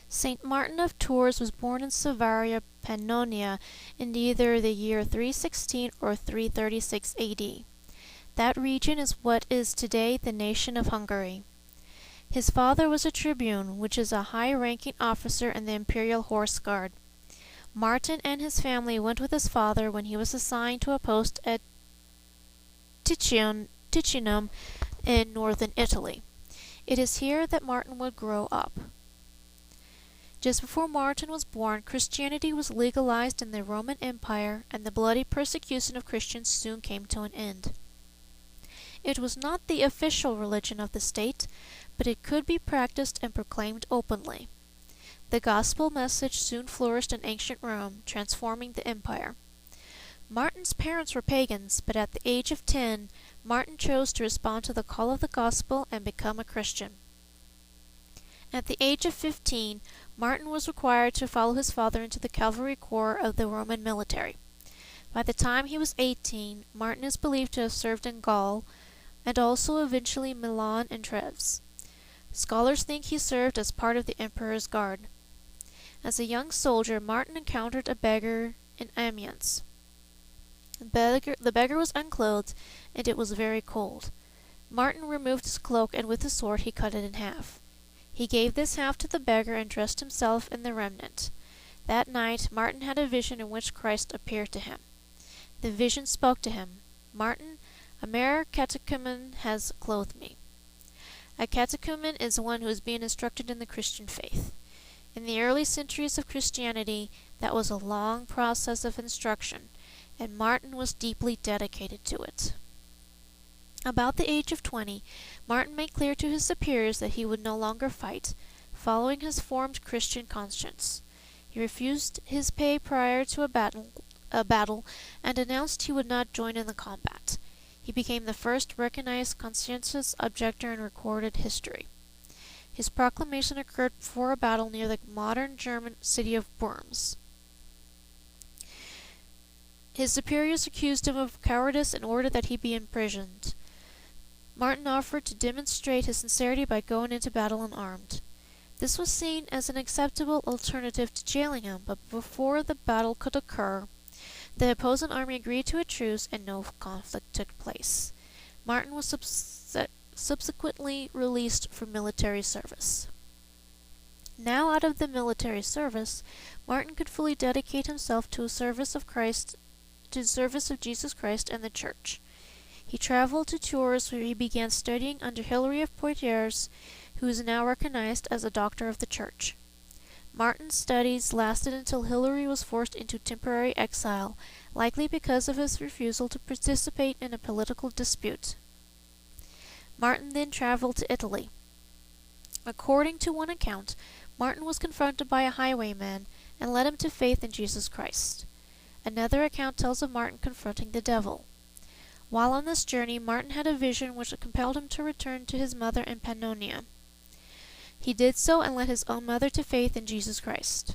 Saint Martin of Tours was born in Savaria, Pannonia, in either the year 316 or 336 AD. That region is what is today the nation of Hungary. His father was a tribune, which is a high-ranking officer in the imperial horse guard. Martin and his family went with his father when he was assigned to a post at Ticinum in northern Italy. It is here that Martin would grow up. Just before Martin was born, Christianity was legalized in the Roman Empire, and the bloody persecution of Christians soon came to an end. It was not the official religion of the state, but it could be practiced and proclaimed openly. The gospel message soon flourished in ancient Rome, transforming the empire. Martin's parents were pagans, but at the age of 10, Martin chose to respond to the call of the gospel and become a Christian. At the age of 15, Martin was required to follow his father into the cavalry corps of the Roman military. By the time he was 18, Martin is believed to have served in Gaul, and also eventually Milan and Treves. Scholars think he served as part of the emperor's guard. As a young soldier, Martin encountered a beggar in Amiens. The beggar was unclothed, and it was very cold. Martin removed his cloak, and with his sword he cut it in half. He gave this half to the beggar and dressed himself in the remnant. That night, Martin had a vision in which Christ appeared to him. The vision spoke to him, "Martin, a mere catechumen has clothed me." A catechumen is one who is being instructed in the Christian faith. In the early centuries of Christianity, that was a long process of instruction, and Martin was deeply dedicated to it. About the age of 20, Martin made clear to his superiors that he would no longer fight, following his formed Christian conscience. He refused his pay prior to a battle, and announced he would not join in the combat. He became the first recognized conscientious objector in recorded history. His proclamation occurred before a battle near the modern German city of Worms. His superiors accused him of cowardice and ordered that he be imprisoned. Martin offered to demonstrate his sincerity by going into battle unarmed. This was seen as an acceptable alternative to jailing him, but before the battle could occur, the opposing army agreed to a truce and no conflict took place. Martin was subsequently released from military service. Now out of the military service, Martin could fully dedicate himself to the service of Jesus Christ and the Church. He traveled to Tours, where he began studying under Hilary of Poitiers, who is now recognized as a doctor of the Church. Martin's studies lasted until Hilary was forced into temporary exile, likely because of his refusal to participate in a political dispute. Martin then traveled to Italy. According to one account, Martin was confronted by a highwayman and led him to faith in Jesus Christ. Another account tells of Martin confronting the devil. While on this journey, Martin had a vision which compelled him to return to his mother in Pannonia. He did so and led his own mother to faith in Jesus Christ.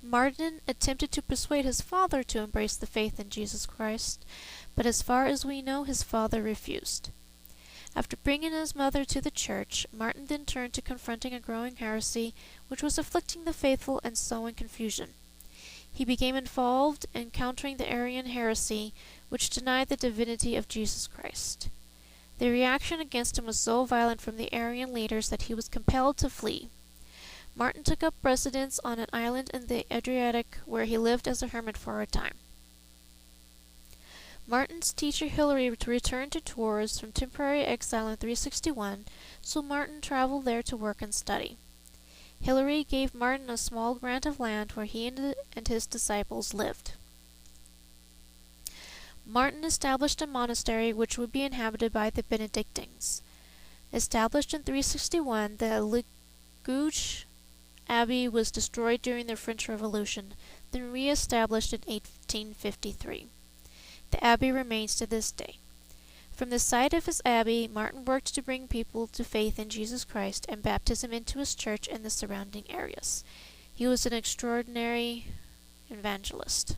Martin attempted to persuade his father to embrace the faith in Jesus Christ, but as far as we know, his father refused. After bringing his mother to the church, Martin then turned to confronting a growing heresy which was afflicting the faithful and sowing confusion. He became involved in countering the Arian heresy, which denied the divinity of Jesus Christ. The reaction against him was so violent from the Arian leaders that he was compelled to flee. Martin took up residence on an island in the Adriatic, where he lived as a hermit for a time. Martin's teacher Hilary returned to Tours from temporary exile in 361, so Martin traveled there to work and study. Hilary gave Martin a small grant of land where he and his disciples lived. Martin established a monastery which would be inhabited by the Benedictines. Established in 361, the Liguge Abbey was destroyed during the French Revolution, then re-established in 1853. The abbey remains to this day. From the site of his abbey, Martin worked to bring people to faith in Jesus Christ and baptism into his church and the surrounding areas. He was an extraordinary evangelist.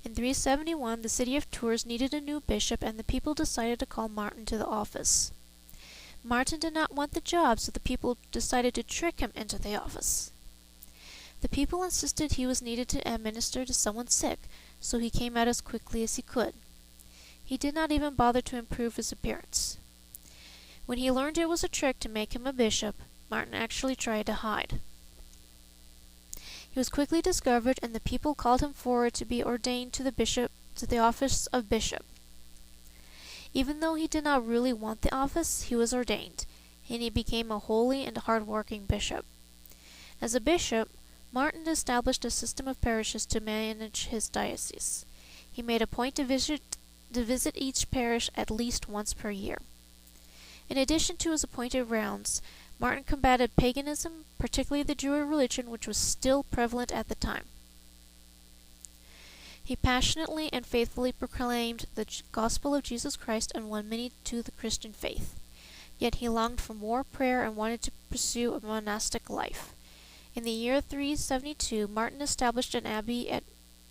In 371, the city of Tours needed a new bishop, and the people decided to call Martin to the office. Martin did not want the job, so the people decided to trick him into the office. The people insisted he was needed to administer to someone sick, so he came out as quickly as he could. He did not even bother to improve his appearance. When he learned it was a trick to make him a bishop, Martin actually tried to hide. He was quickly discovered, and the people called him forward to be ordained to the office of bishop. Even though he did not really want the office, he was ordained, and he became a holy and hard-working bishop. As a bishop, Martin established a system of parishes to manage his diocese. He made a point to visit each parish at least once per year. In addition to his appointed rounds, Martin combated paganism, particularly the Druid religion, which was still prevalent at the time. He passionately and faithfully proclaimed the gospel of Jesus Christ and won many to the Christian faith. Yet he longed for more prayer and wanted to pursue a monastic life. In the year 372, Martin established an abbey at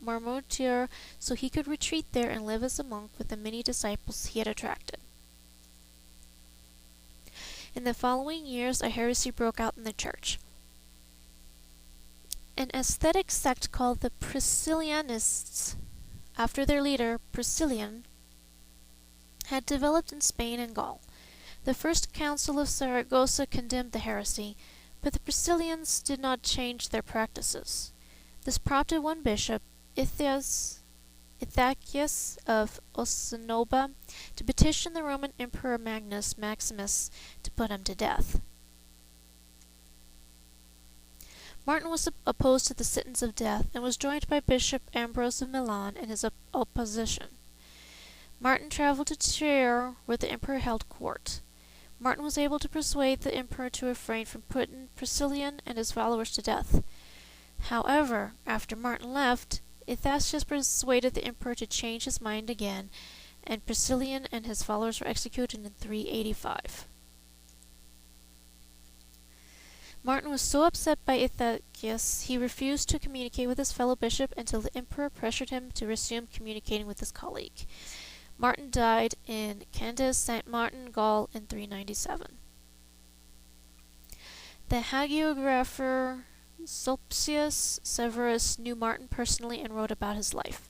Marmoutier so he could retreat there and live as a monk with the many disciples he had attracted. In the following years, a heresy broke out in the church. An ascetic sect called the Priscillianists, after their leader, Priscillian, had developed in Spain and Gaul. The First Council of Saragossa condemned the heresy, but the Priscillians did not change their practices. This prompted one bishop, Ithacius of Osinoba, to petition the Roman Emperor Maximus to put him to death. Martin was opposed to the sentence of death and was joined by Bishop Ambrose of Milan in his opposition. Martin traveled to Trier, where the emperor held court. Martin was able to persuade the emperor to refrain from putting Priscillian and his followers to death. However, after Martin left, Ithacius persuaded the emperor to change his mind again, and Priscillian and his followers were executed in 385. Martin was so upset by Ithacius, he refused to communicate with his fellow bishop until the emperor pressured him to resume communicating with his colleague. Martin died in Candes, St. Martin, Gaul in 397. The hagiographer Sulpicius Severus knew Martin personally and wrote about his life.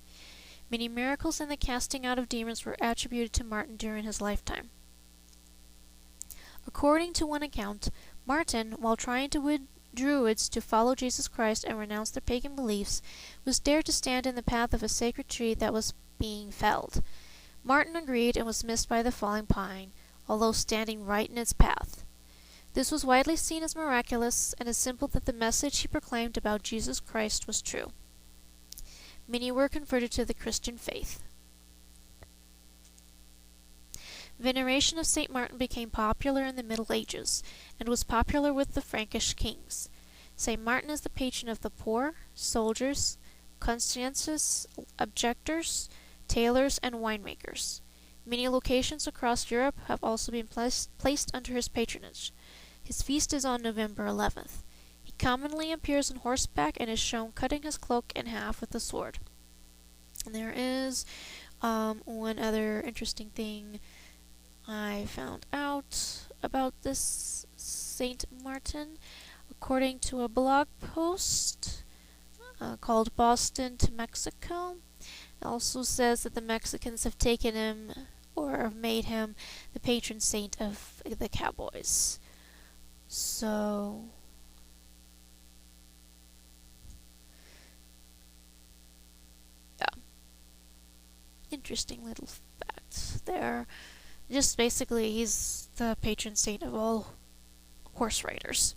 Many miracles and the casting out of demons were attributed to Martin during his lifetime. According to one account, Martin, while trying to win Druids to follow Jesus Christ and renounce their pagan beliefs, was dared to stand in the path of a sacred tree that was being felled. Martin agreed and was missed by the falling pine, although standing right in its path. This was widely seen as miraculous, and a symbol that the message he proclaimed about Jesus Christ was true. Many were converted to the Christian faith. Veneration of St. Martin became popular in the Middle Ages, and was popular with the Frankish kings. St. Martin is the patron of the poor, soldiers, conscientious objectors, tailors, and winemakers. Many locations across Europe have also been placed under his patronage. His feast is on November 11th. He commonly appears on horseback and is shown cutting his cloak in half with a sword. And there is one other interesting thing I found out about this Saint Martin. According to a blog post called Boston to Mexico, it also says that the Mexicans have taken him or have made him the patron saint of the cowboys. So yeah, interesting little facts there. Just basically, he's the patron saint of all horse riders.